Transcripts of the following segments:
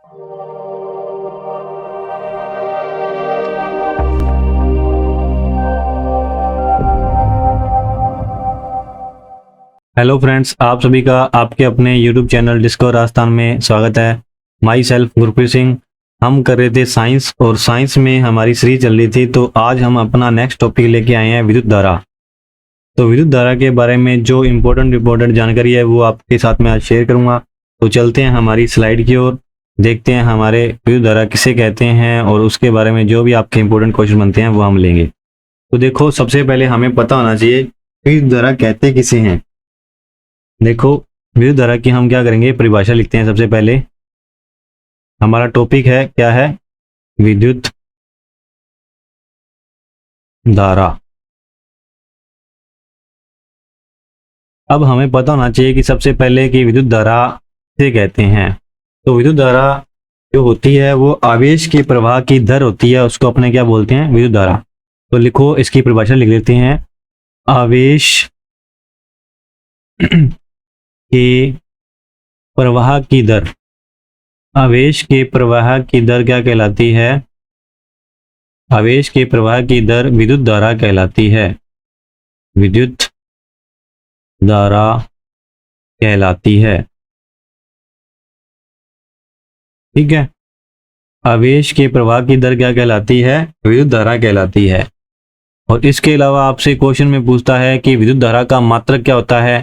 Hello friends, आप सभी का आपके अपने यूट्यूब चैनल डिस्कवर राजस्थान में स्वागत है। My self Gurpreet Singh. हम कर रहे थे साइंस और साइंस में हमारी सीरीज चल रही थी, तो आज हम अपना नेक्स्ट टॉपिक लेके आए हैं विद्युत धारा। तो विद्युत धारा के बारे में जो इम्पोर्टेंट जानकारी है वो आपके साथ में आज शेयर करूंगा। तो चलते हैं हमारी स्लाइड की ओर, देखते हैं हमारे विद्युत धारा किसे कहते हैं और उसके बारे में जो भी आपके इंपॉर्टेंट क्वेश्चन बनते हैं वो हम लेंगे। तो देखो, सबसे पहले हमें पता होना चाहिए विद्युत धारा कहते किसे हैं। देखो, विद्युत धारा की हम क्या करेंगे, परिभाषा लिखते हैं। सबसे पहले हमारा टॉपिक है, क्या है, विद्युत धारा। अब हमें पता होना चाहिए कि सबसे पहले कि विद्युत धारा किसे कहते हैं। तो विद्युत धारा जो होती है वो आवेश के प्रवाह की दर होती है, उसको अपने क्या बोलते हैं, विद्युत धारा। तो लिखो, इसकी परिभाषा लिख लेते हैं। आवेश के प्रवाह की दर, आवेश के प्रवाह की दर क्या कहलाती है, आवेश के प्रवाह की दर विद्युत धारा कहलाती है, विद्युत धारा कहलाती है। ठीक है, आवेश के प्रवाह की दर क्या कहलाती है, विद्युत धारा कहलाती है। और इसके अलावा आपसे क्वेश्चन में पूछता है कि विद्युत धारा का मात्रक क्या होता है।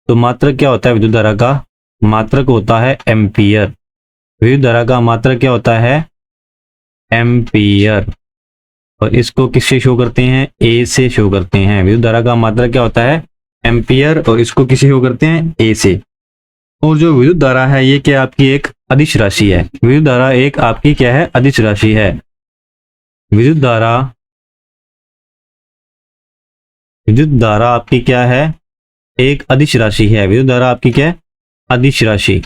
तो मात्रक क्या होता है विद्युत धारा का, मात्रक होता है एम्पियर। विद्युत धारा का मात्रक क्या होता है, एम्पियर। और इसको किससे शो करते हैं, ए से शो करते हैं। विद्युत धारा का मात्रक क्या होता है, एम्पियर, और इसको किससे शो करते हैं, ए से। और जो विद्युत धारा है ये क्या आपकी एक अदिश राशि है। विद्युत धारा एक आपकी क्या है, अदिश राशि है। विद्युत धारा आपकी क्या है, एक अदिश राशि है। विद्युत धारा आपकी क्या है, अदिश राशि।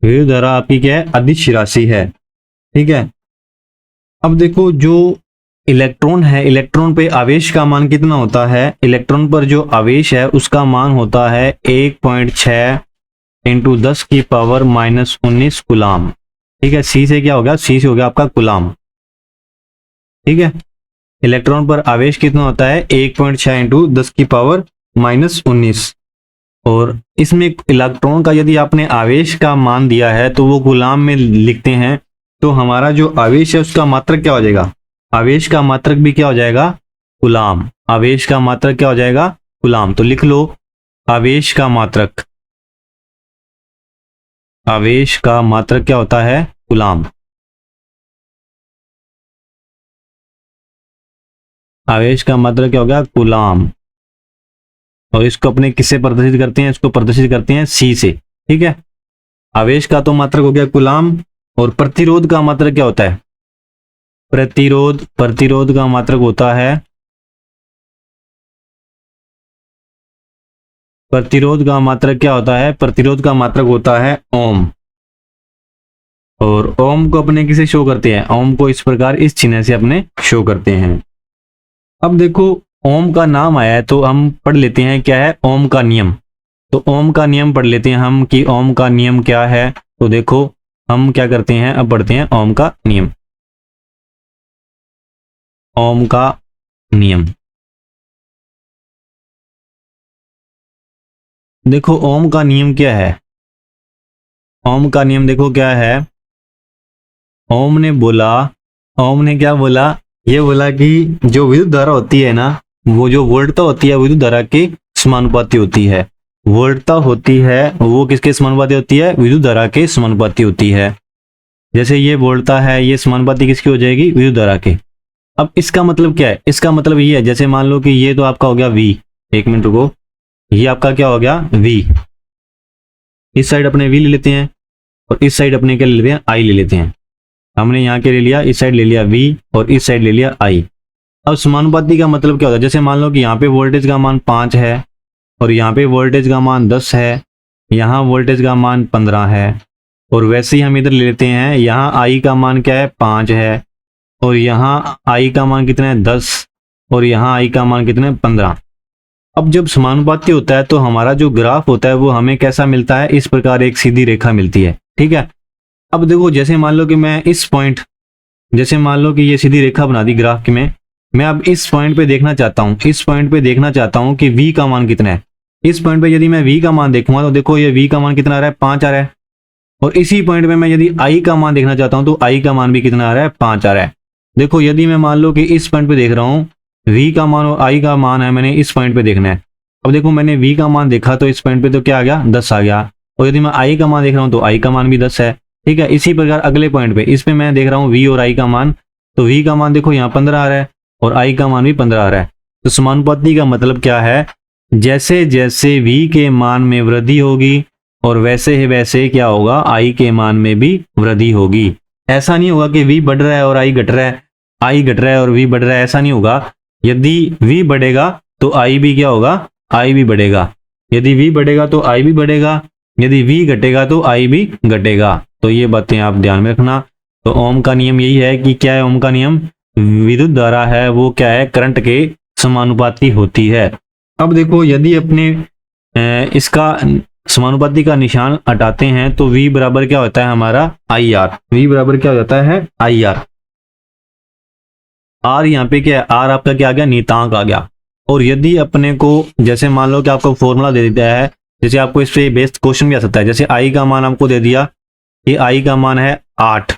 विद्युत धारा आपकी क्या है, अदिश राशि है। ठीक है, अब देखो, जो इलेक्ट्रॉन है, इलेक्ट्रॉन पे आवेश का मान कितना होता है, इलेक्ट्रॉन पर जो आवेश है उसका मान होता है 1.6 इंटू 10 की पावर -19 कूलाम। ठीक है, सी से क्या हो गया, सी से हो गया आपका कूलाम। ठीक है, इलेक्ट्रॉन पर आवेश कितना होता है, 1.6 इंटू 10 की पावर -19। और इसमें इलेक्ट्रॉन का यदि आपने आवेश का मान दिया है तो वो कूलाम में लिखते हैं। तो हमारा जो आवेश है उसका मात्रक क्या हो जाएगा, आवेश का मात्रक भी क्या हो जाएगा, कूलाम। आवेश का मात्रक क्या हो जाएगा, कूलाम। तो लिख लो, आवेश का मात्रक, आवेश का मात्रक क्या होता है, कूलाम। आवेश का मात्रक क्या हो गया, कूलाम। और इसको अपने किससे प्रदर्शित करते हैं, इसको प्रदर्शित करते हैं सी से। ठीक है, आवेश का तो मात्रक हो गया कूलाम। और प्रतिरोध का मात्रक क्या होता है, प्रतिरोध, प्रतिरोध का मात्रक होता है, प्रतिरोध का मात्रक क्या होता है, प्रतिरोध का मात्रक होता है ओम। और ओम को अपने किसे शो करते हैं, ओम को इस प्रकार, इस चिन्ह से अपने शो करते हैं। अब देखो, ओम का नाम आया है तो हम पढ़ लेते हैं क्या है, ओम का नियम। तो ओम का नियम पढ़ लेते हैं हम कि ओम का नियम क्या है। तो देखो, हम क्या करते हैं, अब पढ़ते हैं ओम का नियम। ओम का नियम, देखो ओम का नियम क्या है। ओम का नियम देखो क्या है, ओम ने बोला, ओम ने क्या बोला, ये बोला कि जो विद्युत धारा होती है ना, वो जो वोल्टता होती है विद्युत धारा के समानुपाती होती है। वोल्टता होती है वो किसके समानुपाती होती है, विद्युत धारा के समानुपाती होती है। जैसे ये वोल्टता है, ये समानुपाती किसकी हो जाएगी, विद्युत धारा के। अब इसका मतलब क्या है, इसका मतलब ये है, जैसे मान लो कि ये तो आपका हो गया V, एक मिनट रुको, ये आपका क्या हो गया V। इस साइड अपने V ले लेते हैं और इस साइड अपने क्या ले लेते हैं, I ले लेते हैं। हमने यहाँ के ले लिया, इस साइड ले लिया V और इस साइड ले लिया I। अब समानुपाती का मतलब क्या होता है, जैसे मान लो कि यहाँ पे वोल्टेज का मान 5 है और यहाँ पे वोल्टेज का मान 10 है, यहाँ वोल्टेज का मान 15 है। और वैसे ही हम इधर ले लेते हैं, यहाँ I का मान क्या है, 5 है, और यहाँ I का मान कितना है, 10, और यहाँ I का मान कितना है, 15। अब जब समानुपाती होता है तो हमारा जो ग्राफ होता है वो हमें कैसा मिलता है, इस प्रकार एक सीधी रेखा मिलती है। ठीक है, अब देखो जैसे मान लो कि मैं इस पॉइंट, जैसे मान लो कि ये सीधी रेखा बना दी ग्राफ की मैं अब इस पॉइंट पे देखना चाहता हूँ, इस पॉइंट पे देखना चाहता हूँ कि v का मान कितना है। इस पॉइंट पे यदि मैं v का मान देखूंगा तो देखो ये v का मान कितना आ रहा है, 5 आ रहा है। और इसी पॉइंट पे मैं यदि i का मान देखना चाहता हूँ तो i का मान भी कितना आ रहा है, 5 आ रहा है। देखो यदि मैं मान लो कि इस पॉइंट पे देख रहा हूँ, v का मान और i का मान है, मैंने इस पॉइंट पे देखना है। अब देखो मैंने v का मान देखा तो इस पॉइंट पे तो क्या आ गया, 10 आ गया। और यदि मैं i का मान देख रहा हूँ तो i का मान भी 10 है। ठीक है, इसी प्रकार अगले पॉइंट पे इस पे मैं देख रहा हूँ v और i का मान, तो v का मान देखो यहाँ 15 आ रहा है और i का मान भी 15 आ रहा है। तो समानुपाती का मतलब क्या है, जैसे जैसे v के मान में वृद्धि होगी और वैसे ही वैसे क्या होगा, i के मान में भी वृद्धि होगी। ऐसा नहीं होगा कि v बढ़ रहा है और i घट रहा है, i घट रहा है और v बढ़ रहा है, ऐसा नहीं होगा। यदि v बढ़ेगा तो i भी क्या होगा, i भी बढ़ेगा। यदि v बढ़ेगा तो i भी बढ़ेगा, यदि v घटेगा तो i भी घटेगा। तो ये बातें आप ध्यान में रखना। तो ओम का नियम यही है कि क्या है ओम का नियम, विद्युत धारा है वो क्या है, करंट के समानुपाती होती है। अब देखो यदि अपने इसका समानुपाती का निशान हटाते हैं तो v बराबर क्या होता है हमारा, आई आर। v बराबर क्या हो जाता है, आई आर। आर यहाँ पे क्या है, आर आपका क्या आ गया, नियतांक आ गया। और यदि अपने को जैसे मान लो कि आपको फॉर्मूला दे देता है, जैसे आपको इस पे बेस्ड क्वेश्चन भी आ सकता है। जैसे आई का मान आपको दे दिया कि आई का मान है 8।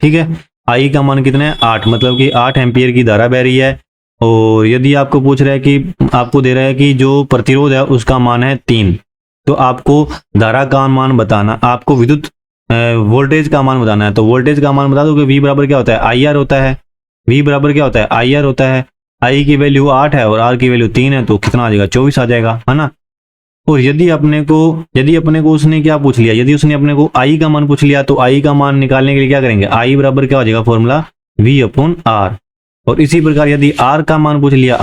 ठीक है, आई का मान कितना है, 8, मतलब कि 8 एम्पियर की धारा बह रही है। और यदि आपको पूछ रहा है कि आपको दे रहा है कि जो प्रतिरोध है उसका मान है 3, तो आपको धारा का मान बताना, आपको विद्युत वोल्टेज का मान बताना है। तो वोल्टेज का मान बता दो कि v बराबर क्या होता है, आई आर होता है। v बराबर क्या होता है, आई आर होता है। i की वैल्यू 8 है और r की वैल्यू 3 है, तो कितना आ जाएगा, 24 आ जाएगा, है ना। और यदि अपने को उसने क्या पूछ लिया, यदि उसने अपने को i का मान पूछ लिया तो i का मान निकालने के लिए क्या करेंगे, i बराबर क्या हो जाएगा फॉर्मूला, v अपॉन r। और इसी प्रकार यदि r का मान पूछ लिया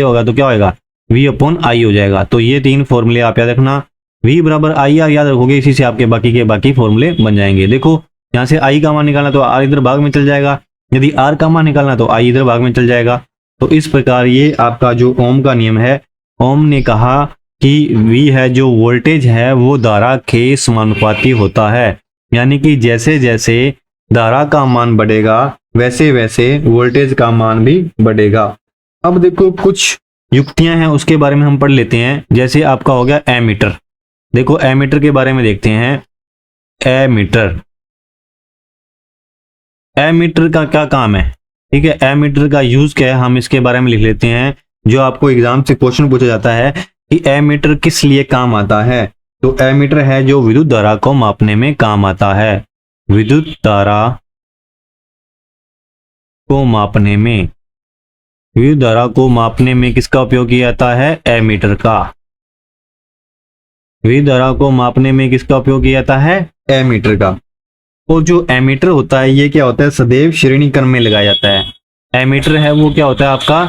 होगा तो क्या होगा, v अपॉन i हो जाएगा। तो ये 3 फॉर्मूले आप याद रखना, v बराबर आई आर याद रखोगे, इसी से आपके बाकी के बाकी फॉर्मूले बन जाएंगे। देखो यहाँ से i का मान निकालना तो r इधर भाग में चल जाएगा, यदि r का मान निकालना तो i इधर भाग में चल जाएगा। तो इस प्रकार ये आपका जो ओम का नियम है, ओम ने कहा कि v है जो वोल्टेज है वो धारा के समानुपाती होता है, यानी कि जैसे जैसे धारा का मान बढ़ेगा वैसे वैसे वोल्टेज का मान भी बढ़ेगा। अब देखो कुछ युक्तियां हैं उसके बारे में हम पढ़ लेते हैं। जैसे आपका हो गया एमीटर, देखो एमीटर के बारे में देखते हैं। एमीटर का क्या काम है, ठीक है, एमीटर का यूज क्या है हम इसके बारे में लिख लेते हैं। जो आपको एग्जाम से क्वेश्चन पूछा जाता है कि एमीटर किस लिए काम आता है, तो एमीटर है जो विद्युत धारा को मापने में काम आता है। विद्युत धारा को मापने में, विद्युत धारा को मापने में किसका उपयोग किया जाता है, एमीटर का। विद्युत धारा को मापने में किसका उपयोग किया जाता है, एमीटर का। और जो एमीटर होता है ये क्या होता है, सदैव श्रेणी क्रम में लगाया जाता है। एमीटर है वो क्या होता है आपका,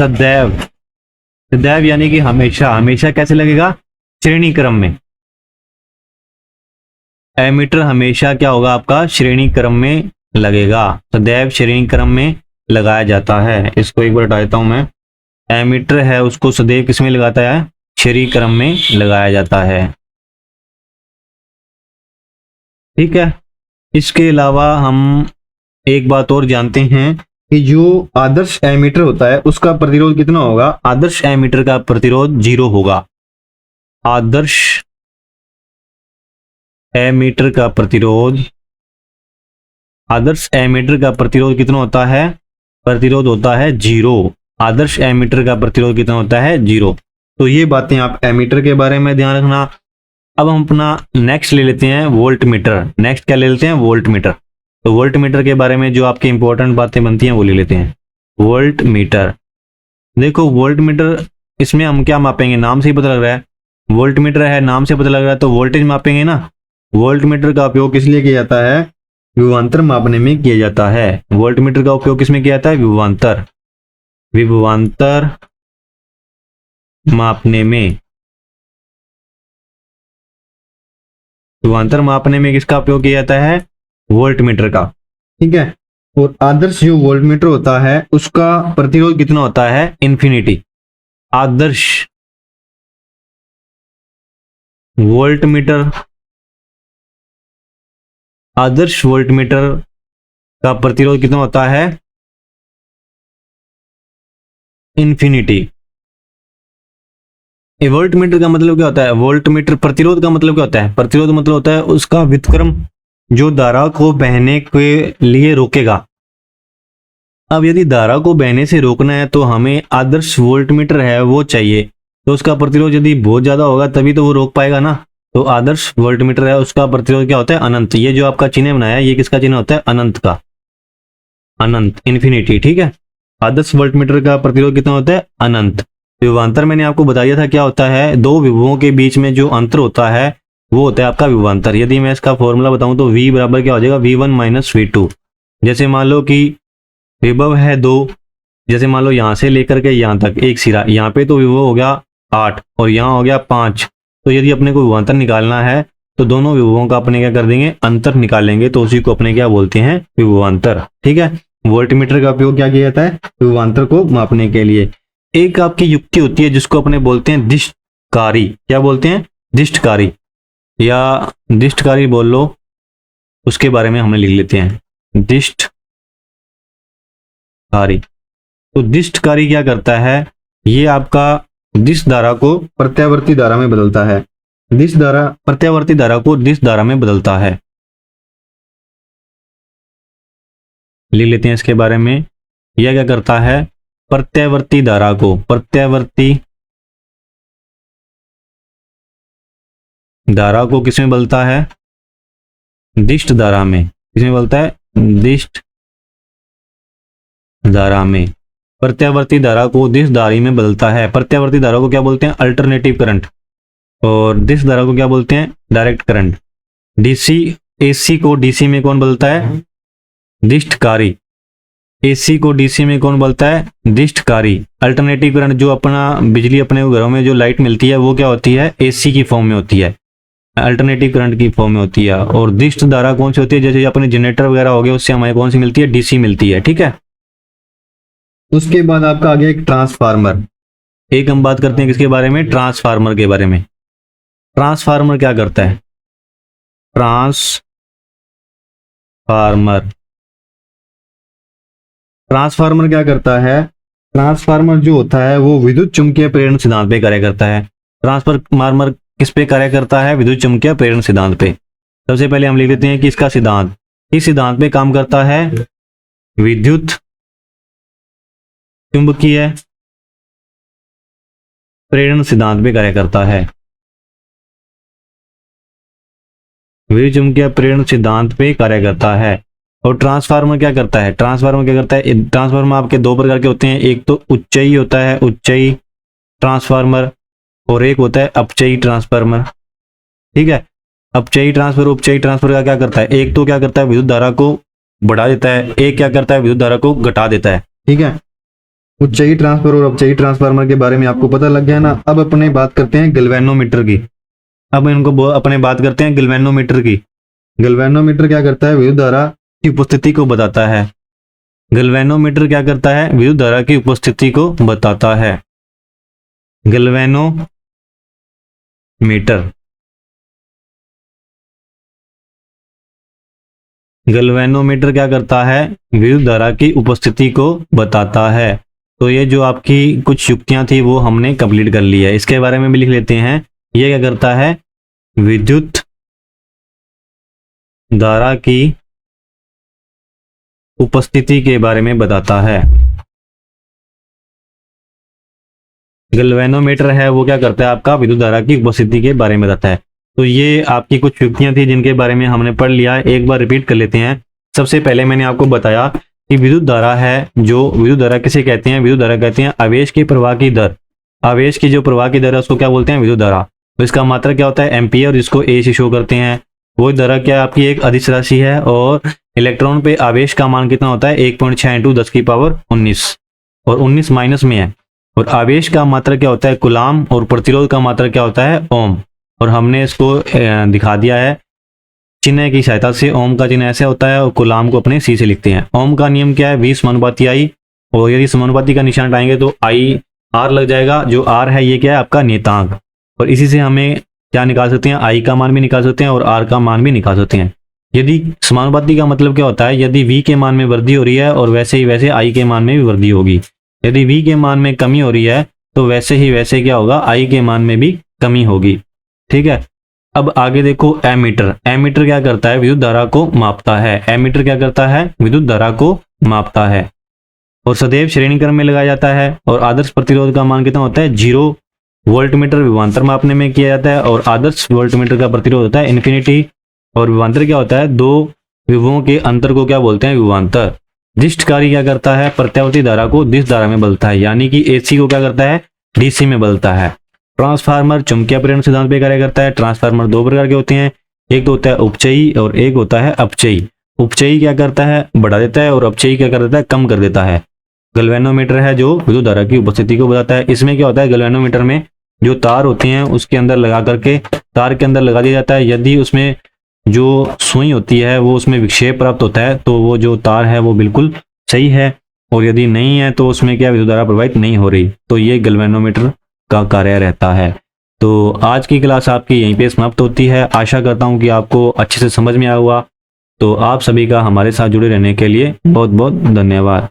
सदैव, सदैव यानी कि हमेशा, हमेशा कैसे लगेगा, श्रेणी क्रम में। एमीटर हमेशा क्या होगा आपका, श्रेणी क्रम में लगेगा, सदैव श्रेणी क्रम में लगाया जाता है। इसको एक बार हटा देता हूं मैं। एमीटर है उसको सदैव किस में लगाता है, श्रेणी क्रम में लगाया जाता है। ठीक है, इसके अलावा हम एक बात और जानते हैं कि जो आदर्श एमीटर होता है उसका प्रतिरोध कितना होगा, आदर्श एमीटर का प्रतिरोध 0 होगा। आदर्श एमीटर का प्रतिरोध, आदर्श एमीटर का प्रतिरोध कितना होता है, प्रतिरोध होता है 0। आदर्श एमीटर का प्रतिरोध कितना होता है, 0। तो ये बातें आप एमीटर के बारे में ध्यान रखना। अब हम अपना नेक्स्ट ले लेते हैं वोल्ट मीटर। नेक्स्ट क्या ले लेते हैं, वोल्ट मीटर। तो वोल्ट मीटर के बारे में जो आपकी इंपॉर्टेंट बातें बनती हैं वो ले लेते हैं। वोल्ट मीटर, देखो वोल्ट मीटर, इसमें हम क्या मापेंगे, नाम से ही पता लग रहा है, वोल्ट मीटर है, नाम से पता लग रहा है, तो वोल्टेज मापेंगे ना। वोल्ट मीटर का उपयोग किस लिए किया जाता है, विभवांतर मापने में किया जाता है। वोल्ट मीटर का उपयोग किसमें किया जाता है, विभवांतर, विभवांतर मापने में, विभवांतर मापने में किसका उपयोग किया जाता है, वोल्ट मीटर का। ठीक है, और आदर्श जो वोल्ट मीटर होता है उसका प्रतिरोध कितना होता है, इन्फिनिटी। आदर्श वोल्ट मीटर, आदर्श वोल्ट मीटर का प्रतिरोध कितना होता है? इन्फिनिटी। वोल्ट मीटर का मतलब क्या होता है? वोल्ट मीटर प्रतिरोध का मतलब क्या होता है? प्रतिरोध मतलब होता है उसका व्युत्क्रम जो धारा को बहने के लिए रोकेगा। अब यदि धारा को बहने से रोकना है तो हमें आदर्श वोल्ट मीटर है वो चाहिए, तो उसका प्रतिरोध यदि बहुत ज्यादा होगा तभी तो वो रोक पाएगा ना। तो आदर्श वोल्ट मीटर है उसका प्रतिरोध क्या होता है? अनंत। ये जो आपका चिन्ह बनाया है ये किसका चिन्ह होता है? अनंत का, अनंत, इन्फिनिटी। ठीक है, आदर्श वोल्ट मीटर का प्रतिरोध कितना होता है? अनंत। विभवांतर मैंने आपको बताया था क्या होता है? दो विभवों के बीच में जो अंतर होता है वो होता है आपका विभवांतर। यदि मैं इसका फॉर्मूला बताऊं तो V बराबर क्या हो जाएगा? V1 minus V2। जैसे मान लो कि विभव है 2, जैसे मान लो यहाँ से लेकर के यहाँ तक एक सिरा, यहाँ पे तो विभव हो गया 8 और यहाँ हो गया 5। तो यदि अपने को विभवांतर निकालना है तो दोनों विभवों का अपने क्या कर देंगे? अंतर निकालेंगे, तो उसी को अपने क्या बोलते हैं? विभवांतर। ठीक है, वोल्ट मीटर का उपयोग क्या किया जाता है? विभवांतर को मापने के लिए। एक आपकी युक्ति होती है जिसको अपने बोलते हैं दिष्टकारी। क्या बोलते हैं? दिष्टकारी या दिष्टकारी बोल लो, उसके बारे में हमें लिख लेते हैं दिष्टकारी। तो दिष्टकारी क्या करता है? ये आपका दिश धारा को प्रत्यावर्ती धारा में बदलता है। दिश धारा प्रत्यावर्ती धारा को दिश धारा में बदलता है। लिख लेते हैं इसके बारे में। यह क्या करता है? प्रत्यावर्ती धारा को, प्रत्यावर्ती धारा को किसमें बदलता है? दिष्ट धारा में। किसमें बदलता है? दिष्ट धारा में। प्रत्यावर्ती धारा को दिश धारी में बदलता है। प्रत्यावर्ती धारा को क्या बोलते हैं? Alternative current. और दिश धारा को क्या बोलते हैं? Direct current. डीसी, एसी को डीसी में कौन बदलता है? दिष्टकारी। एसी को डीसी में कौन बदलता है? दिष्टकारी। अल्टरनेटिव करंट जो अपना बिजली अपने घरों में जो लाइट मिलती है वो क्या होती है? एसी की फॉर्म में होती है, अल्टरनेटिव करंट की फॉर्म में होती है। और दिष्ट धारा कौन सी होती है? जैसे अपने जनरेटर वगैरह हो गए उससे हमें कौन सी मिलती है? डीसी मिलती है। ठीक है, उसके बाद आपका आ गया एक ट्रांसफार्मर। एक हम बात करते हैं किसके बारे में? ट्रांसफार्मर के बारे में। ट्रांसफार्मर क्या करता है? ट्रांसफार्मर ट्रांसफार्मर क्या करता है? ट्रांसफार्मर जो होता है वो विद्युत चुंबकीय प्रेरण सिद्धांत पे कार्य करता है। ट्रांसफार्मर किस पे कार्य करता है? विद्युत चुंबकीय प्रेरण सिद्धांत पे। सबसे पहले हम लिख लेते हैं कि इसका सिद्धांत, इस सिद्धांत पे काम करता है। विद्युत चुंबकीय प्रेरण सिद्धांत पे कार्य करता है। विद्युत चुंबकीय प्रेरण सिद्धांत पे कार्य करता है। और ट्रांसफार्मर क्या करता है? ट्रांसफार्मर क्या करता है? ट्रांसफार्मर आपके दो प्रकार के होते हैं। एक तो उच्चयी होता है, उच्चयी ट्रांसफार्मर, और एक होता है अपचयी ट्रांसफार्मर। ठीक है, अपचयी ट्रांसफर, उपचयी ट्रांसफर का क्या करता है? एक तो क्या करता है? विद्युत धारा को बढ़ा देता है, एक क्या करता है? विद्युत धारा को घटा देता है। ठीक है, उच्चयी ट्रांसफर और अपचयी ट्रांसफार्मर के बारे में आपको पता लग गया ना। अब अपने बात करते हैं गैल्वेनोमीटर की। अब इनको अपने बात करते हैं गैल्वेनोमीटर की। गैल्वेनोमीटर क्या करता है? विद्युत धारा की उपस्थिति को बताता है। गैल्वेनोमीटर क्या करता है? विद्युत धारा की उपस्थिति को बताता है। गैल्वेनोमीटर गैल्वेनोमीटर क्या करता है? विद्युत धारा की उपस्थिति को बताता है। तो ये जो आपकी कुछ युक्तियां थी वो हमने कंप्लीट कर ली है। इसके बारे में भी लिख लेते हैं। ये क्या करता है? विद्युत धारा की उपस्थिति के बारे में बताता है। गैल्वेनोमीटर है वो क्या करता है? आपका विद्युत धारा की उपस्थिति के बारे में बताता है। तो ये आपकी कुछ युक्तियां थी जिनके बारे में हमने पढ़ लिया है। एक बार रिपीट कर लेते हैं। सबसे पहले मैंने आपको बताया कि विद्युत धारा है, जो विद्युत धारा किसे कहते हैं? विद्युत धारा कहते हैं आवेश के प्रवाह की दर। आवेश की जो प्रवाह की दर है उसको क्या बोलते हैं? विद्युत धारा। तो इसका मात्रक क्या होता है? एम्पियर, जिसको ए से शो करते हैं। वो धारा क्या आपकी एक अदिश राशि है। और इलेक्ट्रॉन पे आवेश का मान कितना होता है? 1.6 × 10⁻19 और 19 माइनस में है। और आवेश का मात्रक क्या होता है? कूलाम। और प्रतिरोध का मात्रक क्या होता है? ओम। और हमने इसको दिखा दिया है चिन्ह की सहायता से। ओम का चिन्ह ऐसे होता है और कूलाम को अपने सी से लिखते हैं। ओम का नियम क्या है? V समानुपाती I। और यदि समानुपाती का निशान हटाएंगे तो I R लग जाएगा। जो R है ये क्या है? आपका नियतांक। और इसी से हमें क्या निकाल सकते हैं, आई का मान भी निकाल सकते हैं और आर का मान भी निकाल सकते हैं। यदि समानुपाती का मतलब क्या होता है, यदि v के मान में वृद्धि हो रही है और वैसे ही वैसे i के मान में भी वृद्धि होगी। यदि v के मान में कमी हो रही है तो वैसे ही वैसे क्या होगा, i के मान में भी कमी होगी। ठीक है, अब आगे देखो एमीटर। एमीटर क्या करता है, विद्युत धारा को मापता है। एमीटर क्या करता है, विद्युत धारा को मापता है और सदैव श्रेणी क्रम में लगाया जाता है। और आदर्श प्रतिरोध का मान कितना होता है, 0 वोल्टमीटर विभवांतर मापने में किया जाता है और आदर्श वोल्टमीटर का प्रतिरोध होता है इन्फिनिटी। और विभवांतर क्या होता है, दो विभवों के अंतर को क्या बोलते हैं, विभवांतर। दिष्टकारी क्या करता है, प्रत्यावर्ती धारा को दिश धारा में बदलता है, यानी कि एसी को क्या करता है, डीसी में बदलता है। ट्रांसफार्मर चुंबकीय प्रेरण सिद्धांत पे कार्य करता है। ट्रांसफार्मर दो प्रकार के होते हैं, एक तो होता है उपचयी और एक होता है अपचयी। उपचयी क्या करता है, बढ़ा देता है और अपचयी क्या कर देता है, कम कर देता है। गैल्वेनोमीटर है जो विद्युत धारा की उपस्थिति को बताता है। इसमें क्या होता है, गैल्वेनोमीटर में जो तार होती हैं उसके अंदर लगा करके तार के अंदर लगा दिया जाता है। यदि उसमें जो सुई होती है वो उसमें विक्षेप प्राप्त होता है तो वो जो तार है वो बिल्कुल सही है, और यदि नहीं है तो उसमें क्या विद्युत धारा प्रवाहित नहीं हो रही। तो ये गैल्वेनोमीटर का कार्य रहता है। तो आज की क्लास आपकी यहीं पे समाप्त होती है। आशा करता हूँ कि आपको अच्छे से समझ में आया हुआ। तो आप सभी का हमारे साथ जुड़े रहने के लिए बहुत बहुत धन्यवाद।